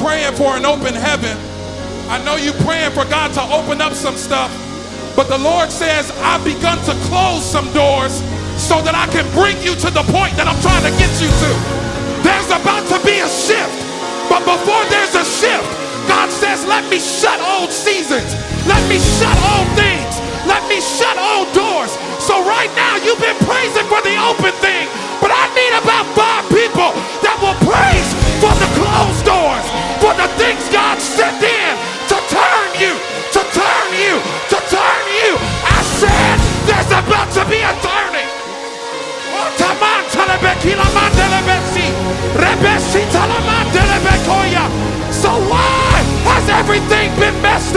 praying for an open heaven. I know you praying for God to open up some stuff. But the Lord says, I've begun to close some doors so that I can bring you to the point that I'm trying to get you to. There's about to be a shift. But before there's a shift, God says, let me shut old seasons. Let me shut old things. Let me shut old doors. So right now, you've been praising for the open thing. But I need about 5 people that will praise for the closed doors. For the things God sent in to turn you. To turn you. To turn you. I said, there's about to be a turning. So why has everything been messed up?